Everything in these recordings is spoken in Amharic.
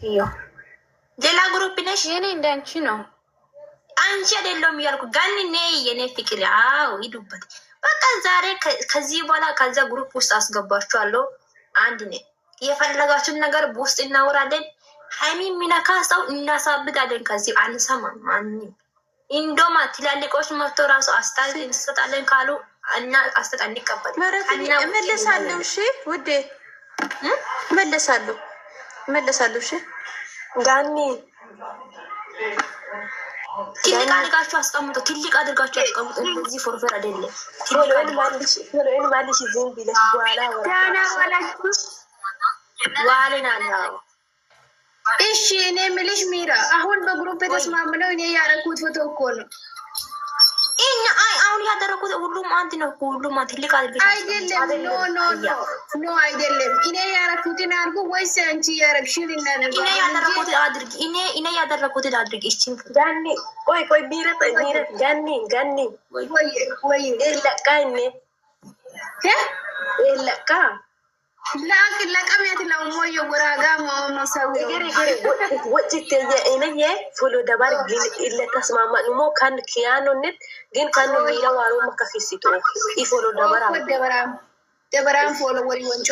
iyo ሌላ ግሩፕ ነሽ? የኔ እንዳንቺ ነው። አንቺ አይደለም ያልኩ ጋኒ ነይ የኔ ፍቅር። አዎ ሂዱበት በቃ ዛሬ ከዚህ በኋላ ከዛ ግሩፕ ውስጥ አስገባችኋለሁ። አንድ ነኝ። የፈለጋችሁን ነገር በውስጥ እናወራለን። ሃይሚ ሚነካ ሰው እናሳብዳለን። ከዚህ አንሰማም። ማንም እንደውም ትላልቆች መጥቶ ራሱ አስተያየት እንሰጣለን ካሉ እና አስተያየት እንቀበል እመለሳለሁ። እሺ ውዴ እመለሳለሁ። እሺ ጋኒ ትልቅ አድርጋችሁ አስቀምጡ። ትልቅ አድርጋችሁ አስቀምጡ። እንደዚህ ፎርፈር አይደለም። ቶሎን ማልሽ ዝም ብለሽ በኋላ ዳና ዋላችሁ ዋልና ነው። እሺ እኔ የምልሽ ሚራ አሁን በግሩፕ የተስማምነው እኔ ያደረኩት ፎቶ እኮ ነው። እና አሁን ያደረኩት ሁሉም አንድ ነው። ሁሉም ትልቅ አድርገሽ አይደለም። ኖ አይደለም። እኔ ያደረኩትን አድርጉ ወይስ አንቺ ያደረግሽን እናደርግ? እኔ ያደረኩትን አድርጊ። እኔ ያደረኩትን አድርጊ። እሺ ጋኒ ቆይ ቢረት ጋኒ ወይ ለቃ እኔ ለቃ ለቀሚያት ነው ሞዮ ወራጋ ማሰው ወጭት የእኔ ፎሎ ደባር ግን ለተስማማ ነው ካን ኪያኖነት ግን ካን ሚራ ዋሮ መከፊሲቶ ይፎሎ ደባር ደበራም ፎሎ ወሪ ወንጮ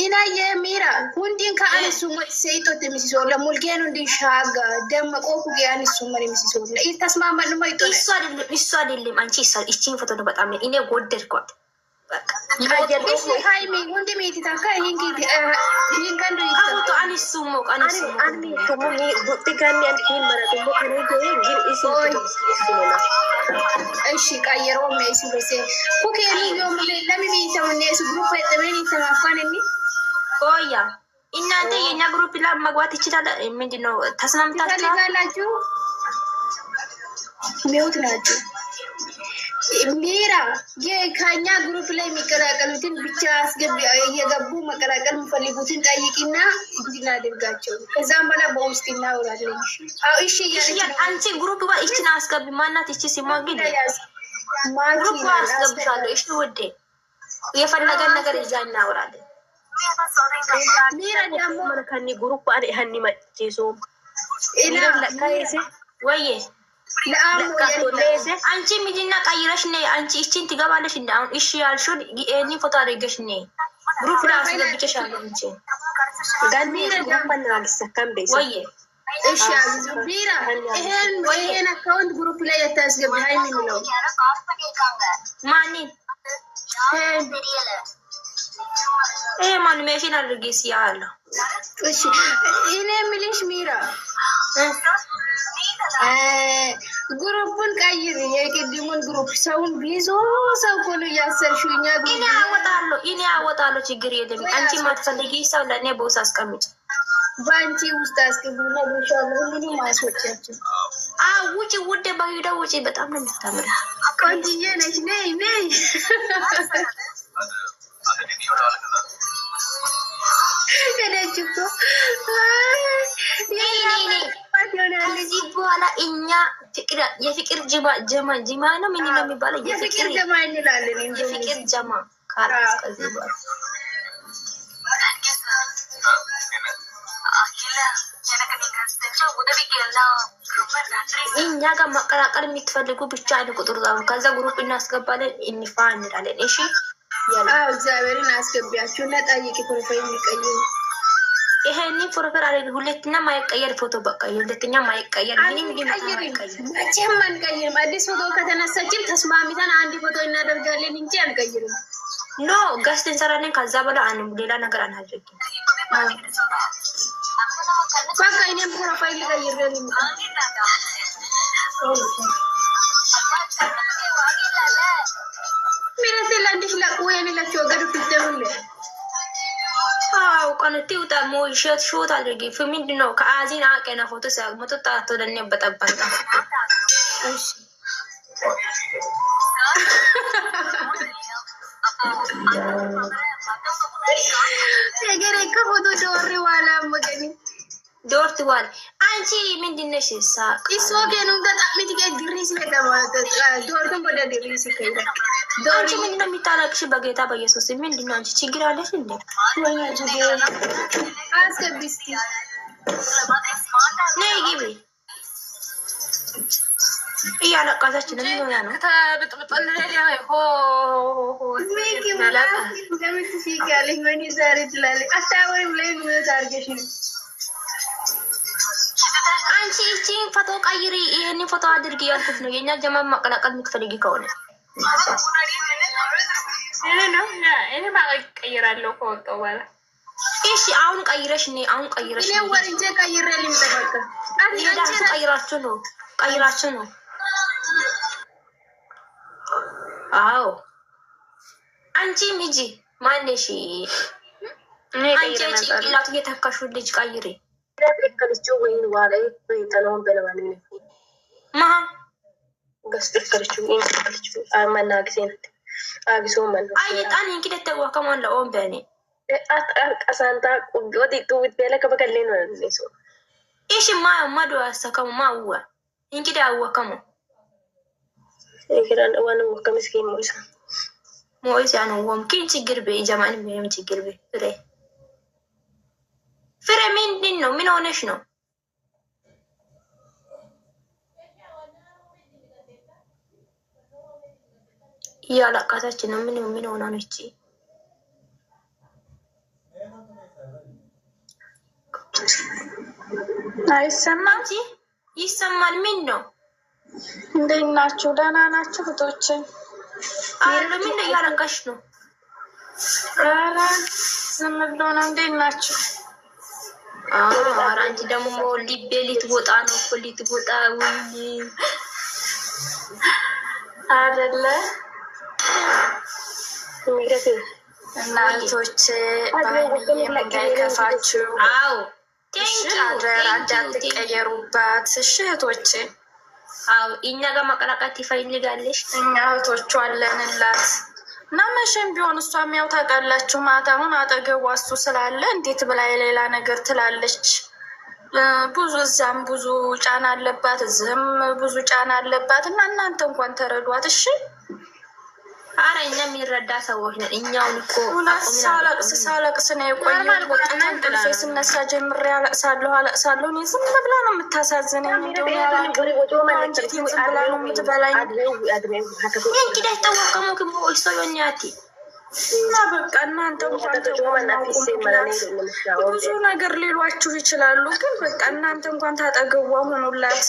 ኢና የሚራ ሁንዲን ከአንሱ ሰይቶ ተሚሲሶ ለሙልጌኑ እንዲ ሻጋ ደመቆ ኩያን እሱ መሪ ሚሲሶ ለተስማማ ነው ማይቶ እሱ አይደለም አንቺ እቺን ፎቶ ነው በጣም እኔ ወደድኳት። ሃይሚ ወንድ ሜት ታካ ይንገንዱ ይታውቱ አንሱሞ አንሚ ከሞኒ ቡጥጋኒ አንድ ይመረጥ ነው ከነገ ግን እሺ ቀየሮ ሜሲ በሴ ኩኬኒ ዮም ለምን ይተውኔ እሱ ግሩፕ የተመን ይተማፋንኒ ቆያ እናንተ የኛ ግሩፕ ላይ መግባት ይችላል። ምንድነው ተስማምታችሁ ሚውት ናችሁ? ሚራ ከኛ ግሩፕ ላይ የሚቀላቀሉትን ብቻ አስገቢ። እየገቡ መቀላቀል የሚፈልጉትን ጠይቂና እንድናደርጋቸው ከዛም በኋላ በውስጥ እናወራለን። እሺ አንቺ ግሩፕ ባ እቺን አስገቢ። ማናት እቺ ሲሞግል ግሩፕ አስገብሻለሁ። እሺ ወዴ የፈለገን ነገር እዛ እናወራለን። ሚራ ደግሞ ከኒ ግሩፕ አለ ሀኒ ማጭሶ ኢላ ለካይሴ ወይ አንቺ ምንድና ቀይረሽ ነይ። አንቺ እቺን ትገባለሽ እንዴ? አሁን እሺ ያልሽው እኔ ፎቶ አድርገሽ ነይ። ግሩፕ ላይ አስገብቼሻለሁ። እንጂ ጋኒ ግሩፕና አልሰካም በይሳ ወይ እሺ አዝዙ ቢራ ይሄን አካውንት ግሩፕ ላይ ያታስገብ ሃይሚ ነው ማኒ ማን ሜሽን አድርጌስ ያለ እሺ እኔ የምልሽ ሚራ ግሩፑን ቀይር። የቅድሙን ግሩፕ ሰውን ቢዞ ሰው ሁሉ ያሰርሽው እኛ እኔ አወጣለሁ። ችግር የለም። አንቺ ማትፈልጊ ሰው ለእኔ ቦስ አስቀምጭ። በአንቺ ውስጥ አስቀምጡና ብቻውን ሁሉንም ማስወጫቸው። ውጪ ውዴ፣ በሂደው ውጪ። በጣም ነው የምታምረው። ቆንጅዬ ነች። ነይ ከደጅ እኮ ከዚህ በኋላ እኛ የፍቅር ጅማ ነው ምን ነው የሚባለው? የፍቅር ጀማ እንላለን። የፍቅር ጀማ ካራስ ከዚህ በኋላ እኛ ጋር መቀላቀል የምትፈልጉ ብቻ አንድ ቁጥር ዛው ከዛ ግሩፕ እናስገባለን። እንፋ እንላለን። እሺ እግዚአብሔርን አስገቢያችሁ እና ጠይቂ ፕሮፋይል የሚቀይሩ ይሄኒ ፎርፈር አለ ሁለተኛ ማይቀየር ፎቶ በቃ ሁለተኛ ማይቀየር ምንም መቼም አንቀይርም። አዲስ ፎቶ ከተነሳችን ተስማሚተን አንድ ፎቶ እናደርጋለን እንጂ አንቀይርም። ኖ ጋስት እንሰራለን። ከዛ በኋላ ሌላ ነገር አናደርግም። በቃ እኔም ፕሮፋይል ቀይሬን ሚረሴላ እንዲሽ ለቁ የሚላቸው ገዱ ፍደውለ ቀንቲ ውጣ ሞይሸት ሾት አድርጊ። ምንድነው ከአዚን አቀና ፎቶ ሲያመጡ ጣቶ ለኔ በጠባጣ እሺ ነገሬ ከፎቶ ዶሪ ዋላ መገኒ ዶርት ዋል አንቺ ምንድነሽ? ሳቅ እሱ ገኑ ገጣሚት ገድሪስ ለተማተ ዶርቱን ወደ ድሪስ ከይዳ አንቺ ምንድነው የሚታረቅሽ? በጌታ በኢየሱስ ምንድነው? አንቺ ችግር አለሽ እንዴ? ወይ ችግር አስከብስቲ ነይ ግቢ እያለቀሰች ነው። ምን ሆና ነው? አንቺ ይቺን ፎቶ ቀይሪ፣ ይሄንን ፎቶ አድርጊ ያልኩት ነው። የኛ ጀማል ማቀላቀል የምትፈልጊ ከሆነ እኔ ማቀይራለሁ ከወጣሁ በኋላ። እሺ አሁን ቀይረሽ ነይ። አሁን ቀይረሽ እኔ ወርጄ ቀይሬልኝ ተበቃ ቀይራችሁ ነው። አዎ አንቺ ሚጂ ማነሽ? አንቺ ጭንቅላቱ እየተካሹ ልጅ ቀይሪ። ከልጆ ወይን ዋላ ተነውን በለማን ነው ማ ገስጥከልቹ እንከልቹ አማናግዜን አግዞ ማለት አይጣን እንግዲህ ተዋከማን ለኦን በኔ ቀሳንታ ቁንጆት ይጡት በለ ከበከለ ነው ለሱ እሺ ማዶ ያሰከሙ ማዋ እንግዲህ አወከሙ ይሄን ዋን ወከምስኪ ሞይሳ ነው ወምኪን ችግር በጀማን ምንም ችግር ፍሬ ምንድን ነው? ምን ሆነሽ ነው? እያለቀሰች ነው። ምን ሆና ነው እቺ? አይሰማም? ይሰማል። ምን ነው? እንዴት ናችሁ? ደህና ናችሁ እህቶቼ? አረ ምን ነው እያለቀሽ ነው? አረ ዝም ብሎ ነው። እንዴት ናችሁ? አረ አንቺ ደግሞ ሊቤ ልትወጣ ነው እኮ ልትወጣ ወይ አይደለ? እናቶች እንዳይከፋችሁ። አዎ አደራ እንዳትቀየሩባት እሺ እህቶቼ። አዎ እኛ ጋር መቀላቀል ትፈልጋለሽ? እኛ እህቶቹ አለንላት እና መቼም ቢሆን እሷም ያው ታውቃላችሁ፣ ማታ አሁን አጠገቧ እሱ ስላለ እንዴት ብላ የሌላ ነገር ትላለች። ብዙ እዛም ብዙ ጫና አለባት፣ እዚህም ብዙ ጫና አለባት እና እናንተ እንኳን ተረዷት እሺ። አረ እኛ የሚረዳ ሰዎች ነን። እኛውን እኮ ሳለቅስ ነው የቆየሁት። በቃ እንቅልፌ ስነሳ ጀምሬ አለቅሳለሁ። እኔ ዝም ብላ ነው የምታሳዝነኝ። አንጀቴን ዝም ብላ ነው የምትበላኝ። እንግዲህ ተወቀሙ ግን ሰዮኛቲ እና በቃ እናንተ እንኳን ብዙ ነገር ሊሏችሁ ይችላሉ፣ ግን በቃ እናንተ እንኳን ታጠገቧ ሆኑላት።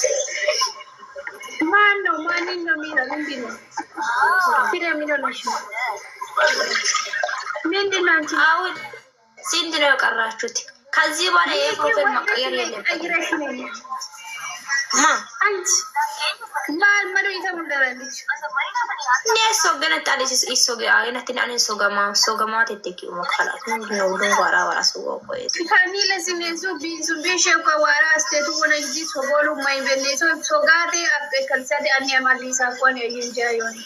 ማን ነው የሚለው? ምንድን ነው ሲል የሚለው ነው? ምንድን ነው አንቺ? አሁን ስንት ነው የቀራችሁት? ከዚህ በኋላ የፕሮፌል መቀየር የለም። አንቺ ማን ነው የተመለረልሽ? እኔ ገነጣለች አይነትን ሶገማ ተተኪ መከላት ምንድነው? ወራ ሶጎቆይት ካኒ ለሲኔሱ ቢሹ ከዋራ አስቴቱ ሆነ እንጂ ሶጎሉ ማይበኔሶ ሶጋቴ አበ ከልሰደ አኒ አማሊሳ ቆን ይንጃ ይሆን።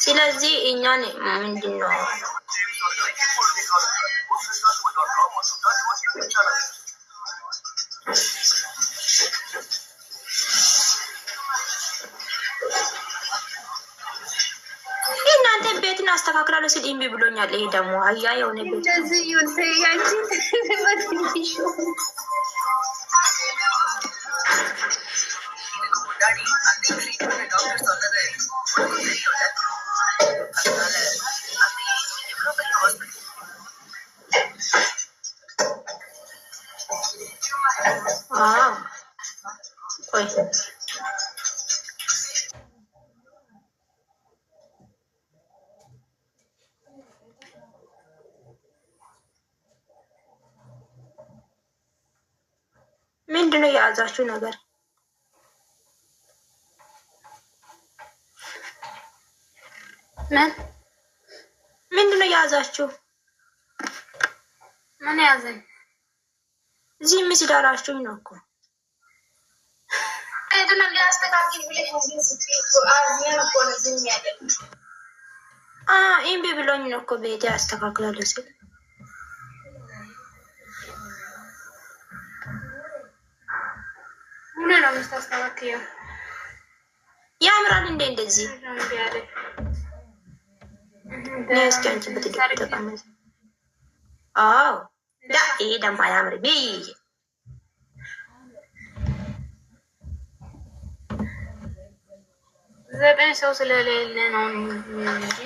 ስለዚህ እኛን ምንድነው እናንተ ቤትን አስተካክላለሁ ሲል እምቢ ብሎኛል። ይሄ ደግሞ አያ የሆነ ቤት እንደዚህ ይሁን ያንቺ ወጥንሽ ቆይ ምንድነው የያዛችሁ ነገር? ምንድነው የያዛችሁ? ምን ያዘኝ? እዚህ ምስዳራችሁ ነው እኮ አይደለም ሊያስተካክል ብለሽ ነው ስትይቁ አዝነን እኮ ነው ዝም ያለው። እምቢ ብሎኝ ነው እኮ ቤቴ አስተካክላለሁ ሲል ምን ነው የምታስተካክየው? ያምራል እንዴ እንደዚህ? ነስኪ አንቺ በትግል ተቀመጥ አዎ ዳ ይሄ ደግሞ አያምር ቢ ዘጠኝ ሰው ስለሌለ ነው እንጂ